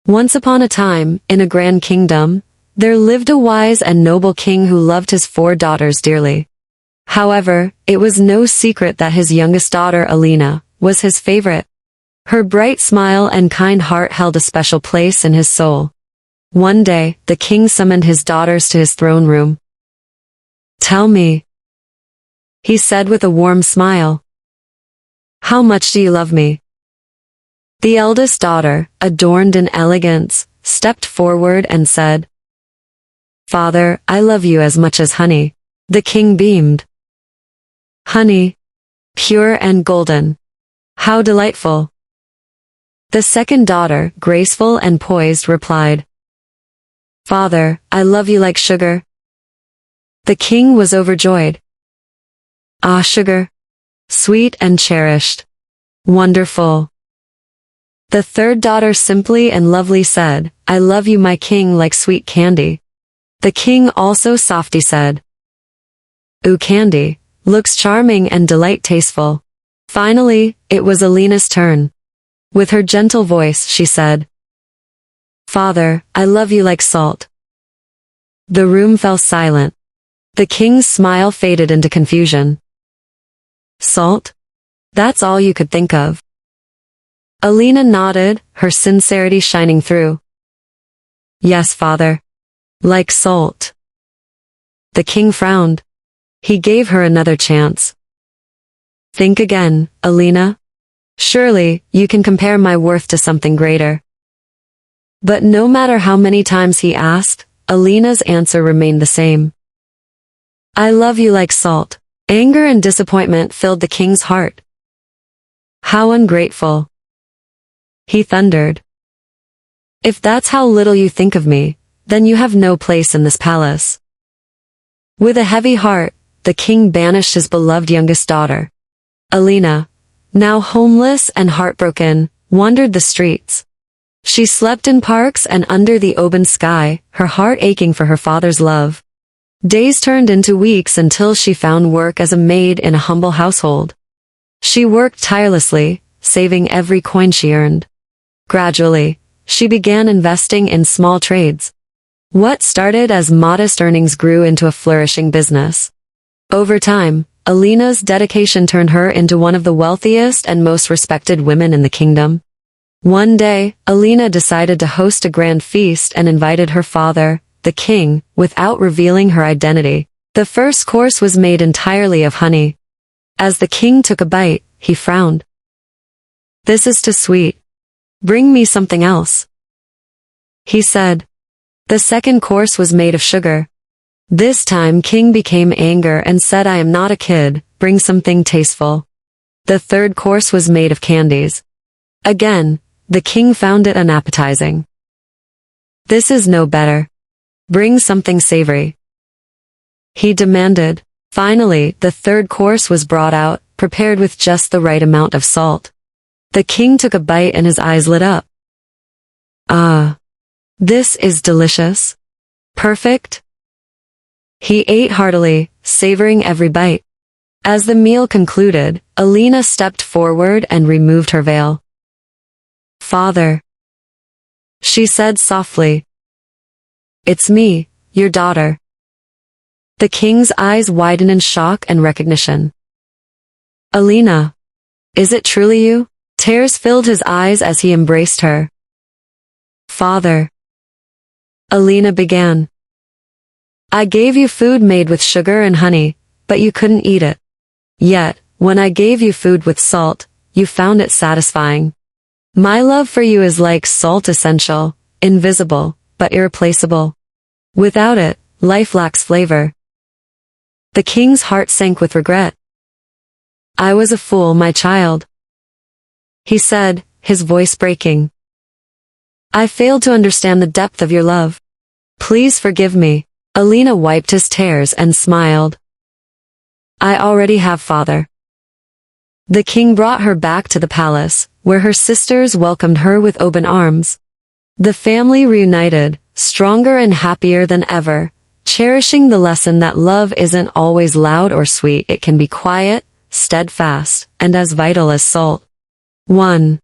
Once upon a time, in a grand kingdom, there lived a wise and noble king who loved his 4 daughters dearly. However, it was no secret that his youngest daughter, Alina, was his favorite. Her bright smile and kind heart held a special place in his soul. One day, the king summoned his daughters to his throne room. "Tell me," he said with a warm smile. "How much do you love me?" The eldest daughter, adorned in elegance, stepped forward and said, "Father, I love you as much as honey." The king beamed. "Honey? Pure and golden. How delightful." The second daughter, graceful and poised, replied, "Father, I love you like sugar." The king was overjoyed. "Ah, sugar. Sweet and cherished. Wonderful." The third daughter simply and lovely said, "I love you, my king, like sweet candy." The king also softly said, "Ooh, candy. Looks charming and delight tasteful." Finally, it was Alina's turn. With her gentle voice, she said, "Father, I love you like salt." The room fell silent. The king's smile faded into confusion. "Salt? That's all you could think of?" Alina nodded, her sincerity shining through. "Yes, father. Like salt." The king frowned. He gave her another chance. "Think again, Alina. Surely, you can compare my worth to something greater." But no matter how many times he asked, Alina's answer remained the same. "I love you like salt." Anger and disappointment filled the king's heart. "How ungrateful," he thundered. "If that's how little you think of me, then you have no place in this palace." With a heavy heart, the king banished his beloved youngest daughter. Alina, now homeless and heartbroken, wandered the streets. She slept in parks and under the open sky, her heart aching for her father's love. Days turned into weeks until she found work as a maid in a humble household. She worked tirelessly, saving every coin she earned. Gradually, she began investing in small trades. What started as modest earnings grew into a flourishing business. Over time, Alina's dedication turned her into one of the wealthiest and most respected women in the kingdom. One day, Alina decided to host a grand feast and invited her father, the king, without revealing her identity. The first course was made entirely of honey. As the king took a bite, he frowned. "This is too sweet. Bring me something else," he said. The second course was made of sugar. This time king became angry and said, "I am not a kid, bring something tasteful." The third course was made of candies. Again, the king found it unappetizing. "This is no better. Bring something savory," he demanded. Finally, the third course was brought out, prepared with just the right amount of salt. The king took a bite and his eyes lit up. "Ah, this is delicious. Perfect." He ate heartily, savoring every bite. As the meal concluded, Alina stepped forward and removed her veil. "Father," she said softly. "It's me, your daughter." The king's eyes widened in shock and recognition. "Alina, is it truly you?" Tears filled his eyes as he embraced her. "Father," Alina began, "I gave you food made with sugar and honey, but you couldn't eat it. Yet, when I gave you food with salt, you found it satisfying. My love for you is like salt, essential, invisible, but irreplaceable. Without it, life lacks flavor." The king's heart sank with regret. "I was a fool, my child," he said, his voice breaking. "I failed to understand the depth of your love. Please forgive me." Alina wiped his tears and smiled. "I already have, father." The king brought her back to the palace, where her sisters welcomed her with open arms. The family reunited, stronger and happier than ever, cherishing the lesson that love isn't always loud or sweet. It can be quiet, steadfast, and as vital as salt. 1.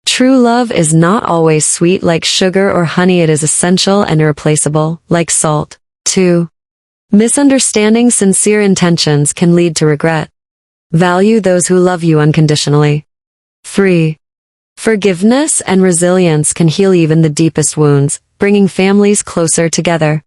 True love is not always sweet like sugar or honey. It is essential and irreplaceable, like salt. 2. Misunderstanding sincere intentions can lead to regret. Value those who love you unconditionally. 3. Forgiveness and resilience can heal even the deepest wounds, bringing families closer together.